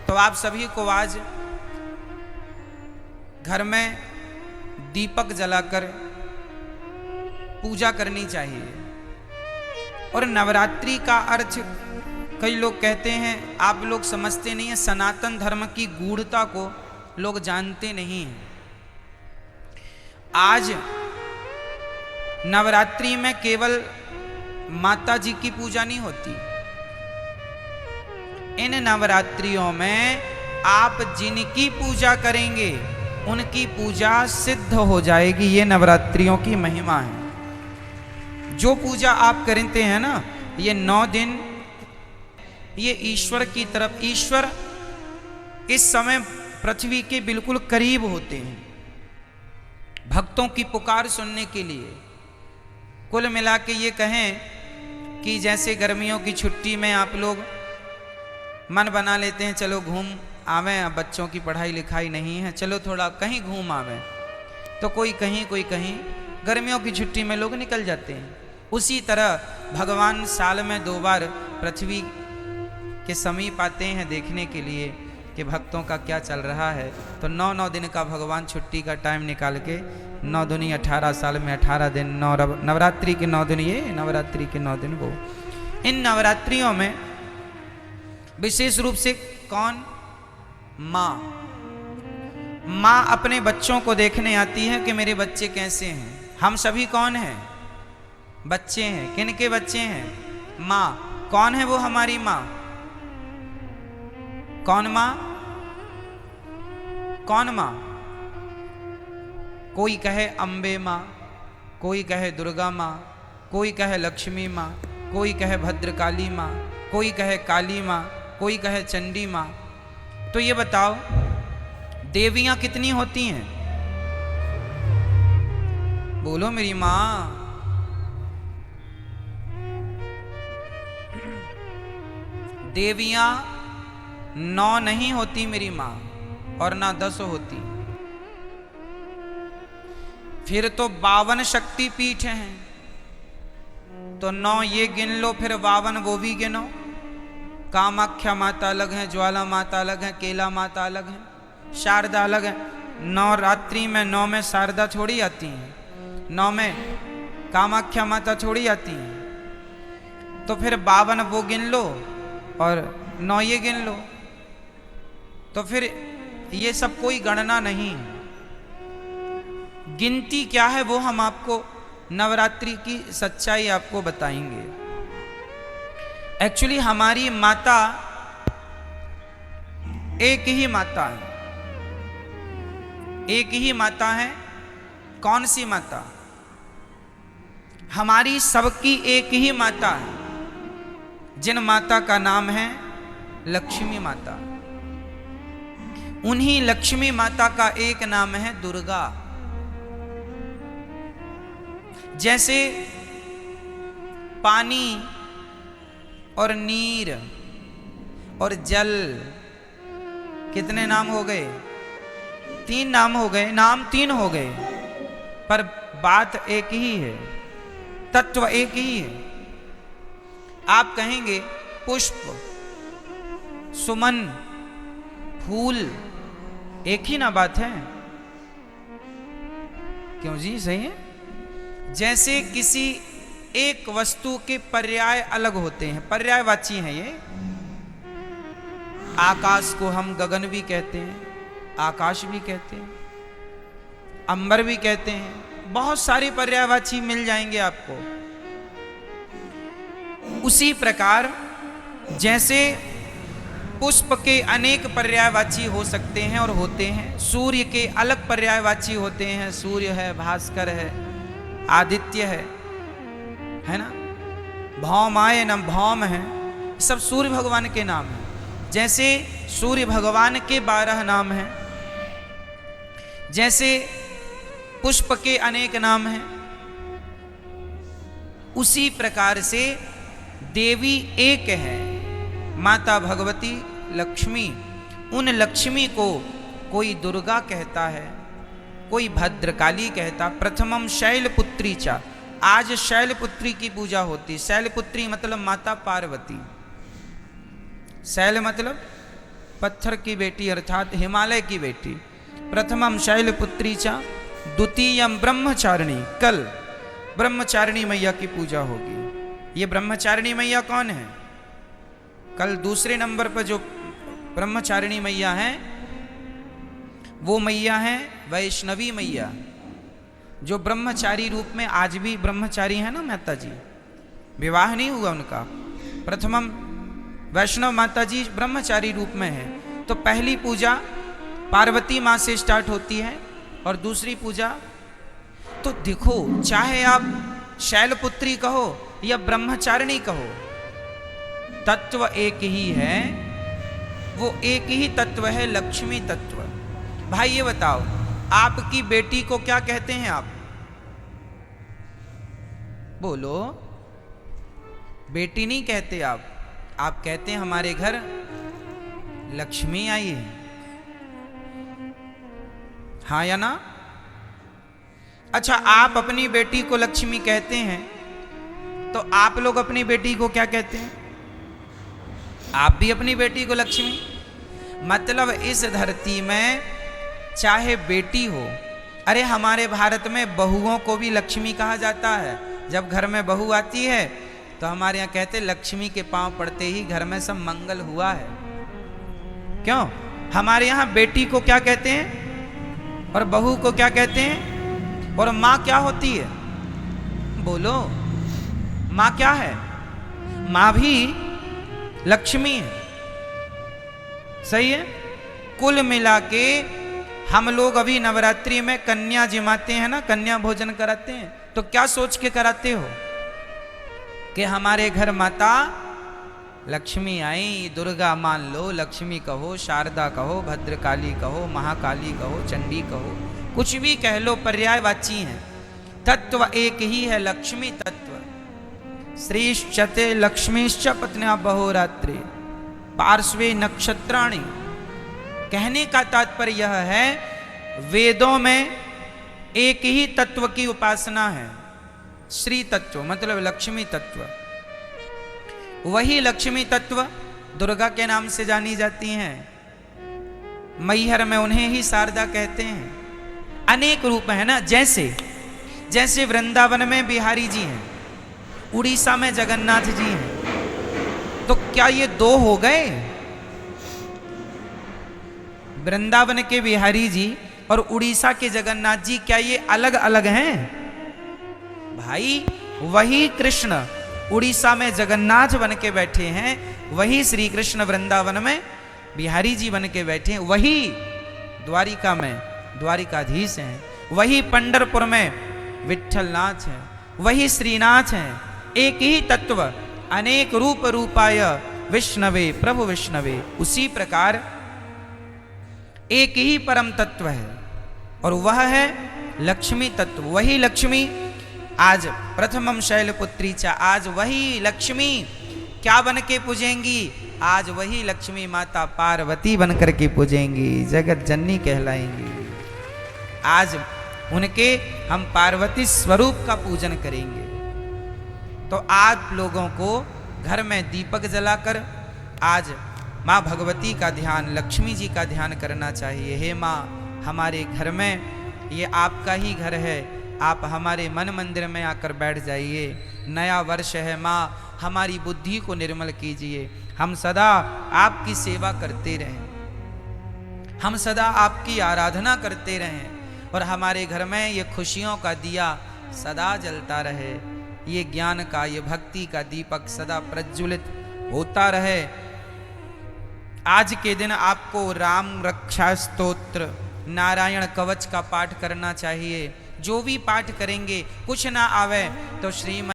तो आप सभी को आज घर में दीपक जलाकर पूजा करनी चाहिए। और नवरात्रि का अर्थ कई लोग कहते हैं, आप लोग समझते नहीं हैं, सनातन धर्म की गूढ़ता को लोग जानते नहीं हैं। आज नवरात्रि में केवल माता जी की पूजा नहीं होती। इन नवरात्रियों में आप जिनकी पूजा करेंगे उनकी पूजा सिद्ध हो जाएगी। ये नवरात्रियों की महिमा है। जो पूजा आप करते हैं ना, ये 9 दिन ये ईश्वर की तरफ, ईश्वर इस समय पृथ्वी के बिल्कुल करीब होते हैं भक्तों की पुकार सुनने के लिए। कुल मिला के ये कहें कि जैसे गर्मियों की छुट्टी में आप लोग मन बना लेते हैं, चलो घूम आवें, अब बच्चों की पढ़ाई लिखाई नहीं है, चलो थोड़ा कहीं घूम आवें, तो कोई कहीं कोई कहीं गर्मियों की छुट्टी में लोग निकल जाते हैं। उसी तरह भगवान साल में 2 बार पृथ्वी के समीप आते हैं देखने के लिए कि भक्तों का क्या चल रहा है। तो 9 दिन का भगवान छुट्टी का टाइम निकाल के 9 दूनी 18 साल में 18 दिन, नवरात्रि के 9 दिन ये, नवरात्रि के 9 दिन वो। इन नवरात्रियों में विशेष रूप से कौन? माँ अपने बच्चों को देखने आती है कि मेरे बच्चे कैसे हैं। हम सभी कौन हैं? बच्चे हैं। किन के बच्चे हैं? माँ। कौन है वो हमारी माँ? कौन माँ? कौन माँ? कोई कहे अम्बे माँ, कोई कहे दुर्गा माँ, कोई कहे लक्ष्मी माँ, कोई कहे भद्रकाली माँ, कोई कहे काली माँ, कोई कहे चंडी माँ। तो ये बताओ, देवियां कितनी होती हैं? बोलो मेरी माँ। देवियां 9 नहीं होती मेरी माँ, और ना 10 होती। फिर तो 52 शक्ति पीठ हैं। तो 9 ये गिन लो, फिर 52 वो भी गिनो। कामाख्या माता अलग है, ज्वाला माता अलग है, केला माता अलग है, शारदा अलग है। 9 रात्रि में 9 में शारदा थोड़ी आती है, 9 में कामाख्या माता थोड़ी आती है। तो फिर 52 वो गिन लो और 9 ये गिन लो। तो फिर ये सब कोई गणना नहीं है। गिनती क्या है वो हम आपको नवरात्रि की सच्चाई आपको बताएंगे। एक्चुअली हमारी माता एक ही माता है, एक ही माता है। कौन सी माता? हमारी सबकी एक ही माता है, जिन माता का नाम है लक्ष्मी माता। उन्हीं लक्ष्मी माता का एक नाम है दुर्गा। जैसे पानी और नीर और जल, कितने नाम हो गए? 3 नाम हो गए, नाम 3 हो गए, पर बात एक ही है, तत्व एक ही है। आप कहेंगे पुष्प, सुमन, फूल, एक ही ना बात है? क्यों जी? सही है। जैसे किसी एक वस्तु के पर्याय अलग होते हैं, पर्यायवाची हैं ये। आकाश को हम गगन भी कहते हैं, आकाश भी कहते हैं, अंबर भी कहते हैं, बहुत सारी पर्यायवाची मिल जाएंगे आपको। उसी प्रकार जैसे पुष्प के अनेक पर्यायवाची हो सकते हैं और होते हैं, सूर्य के अलग पर्यायवाची होते हैं, सूर्य है, भास्कर है, आदित्य है ना, भौमाय न भौम है, सब सूर्य भगवान के नाम हैं। जैसे सूर्य भगवान के 12 नाम हैं, जैसे पुष्प के अनेक नाम हैं, उसी प्रकार से देवी एक है, माता भगवती लक्ष्मी। उन लक्ष्मी को कोई दुर्गा कहता है, कोई भद्रकाली कहता। प्रथमम शैलपुत्री चा, आज शैलपुत्री की पूजा होती। शैलपुत्री मतलब माता पार्वती। शैल मतलब पत्थर की बेटी अर्थात हिमालय की बेटी। प्रथमम शैलपुत्री चा द्वितीयम ब्रह्मचारिणी। कल ब्रह्मचारिणी मैया की पूजा होगी। ये ब्रह्मचारिणी मैया कौन है? कल दूसरे नंबर पर जो ब्रह्मचारिणी मैया है वो मैया है वैष्णवी मैया, जो ब्रह्मचारी रूप में आज भी ब्रह्मचारी है ना माता जी, विवाह नहीं हुआ उनका। प्रथमम वैष्णव माता जी ब्रह्मचारी रूप में है। तो पहली पूजा पार्वती माँ से स्टार्ट होती है और दूसरी पूजा, तो देखो चाहे आप शैलपुत्री कहो या ब्रह्मचारिणी कहो, तत्व एक ही है। वो एक ही तत्व है, लक्ष्मी तत्व। भाई ये बताओ, आपकी बेटी को क्या कहते हैं आप? बोलो। बेटी नहीं कहते आप कहते हैं हमारे घर लक्ष्मी आई है। हाँ या ना? अच्छा, आप अपनी बेटी को लक्ष्मी कहते हैं, तो आप लोग अपनी बेटी को क्या कहते हैं? आप भी अपनी बेटी को लक्ष्मी। मतलब इस धरती में चाहे बेटी हो, अरे हमारे भारत में बहुओं को भी लक्ष्मी कहा जाता है। जब घर में बहू आती है तो हमारे यहाँ कहते लक्ष्मी के पांव पड़ते ही घर में सब मंगल हुआ है। क्यों? हमारे यहाँ बेटी को क्या कहते हैं और बहू को क्या कहते हैं? और माँ क्या होती है? बोलो, माँ क्या है? माँ भी लक्ष्मी है। सही है। कुल मिला के हम लोग अभी नवरात्रि में कन्या जिमाते हैं ना, कन्या भोजन कराते हैं, तो क्या सोच के कराते हो कि हमारे घर माता लक्ष्मी आई। दुर्गा मान लो, लक्ष्मी कहो, शारदा कहो, भद्रकाली कहो, महाकाली कहो, चंडी कहो, कुछ भी कह लो, पर्यायवाची हैं। तत्व एक ही है, लक्ष्मी तत्व। श्रीश्चते लक्ष्मीश्च पत्न्या बहोरात्रि पार्श्वे नक्षत्राणि। कहने का तात्पर्य यह है, वेदों में एक ही तत्व की उपासना है, श्री तत्व, मतलब लक्ष्मी तत्व। वही लक्ष्मी तत्व दुर्गा के नाम से जानी जाती हैं। मैहर में उन्हें ही शारदा कहते हैं। अनेक रूप है ना, जैसे वृंदावन में बिहारी जी हैं, उड़ीसा में जगन्नाथ जी हैं, तो क्या ये दो हो गए? वृंदावन के बिहारी जी और उड़ीसा के जगन्नाथ जी क्या ये अलग अलग हैं? भाई वही कृष्ण उड़ीसा में जगन्नाथ बन के बैठे हैं, वही श्री कृष्ण वृंदावन में बिहारी जी बन के बैठे हैं, वही द्वारिका में द्वारिकाधीश हैं, वही पंढरपुर में विठ्ठलनाथ हैं, वही श्रीनाथ हैं। एक ही तत्व, अनेक रूप रूपाय विष्णवे प्रभु विष्णवे। उसी प्रकार एक ही परम तत्व है और वह है लक्ष्मी तत्व। वही लक्ष्मी आज प्रथमम शैलपुत्री चा, आज वही लक्ष्मी क्या बन के पूजेंगी? आज वही लक्ष्मी माता पार्वती बन करके पूजेंगी, जगत जननी कहलाएंगी। आज उनके हम पार्वती स्वरूप का पूजन करेंगे। तो आप लोगों को घर में दीपक जलाकर आज माँ भगवती का ध्यान, लक्ष्मी जी का ध्यान करना चाहिए। हे माँ, हमारे घर में ये आपका ही घर है, आप हमारे मन मंदिर में आकर बैठ जाइए। नया वर्ष है माँ, हमारी बुद्धि को निर्मल कीजिए। हम सदा आपकी सेवा करते रहें, हम सदा आपकी आराधना करते रहें और हमारे घर में ये खुशियों का दिया सदा जलता रहे, ये ज्ञान का, ये भक्ति का दीपक सदा प्रज्वलित होता रहे। आज के दिन आपको राम रक्षा स्तोत्र, नारायण कवच का पाठ करना चाहिए। जो भी पाठ करेंगे, कुछ ना आवे तो श्रीमद्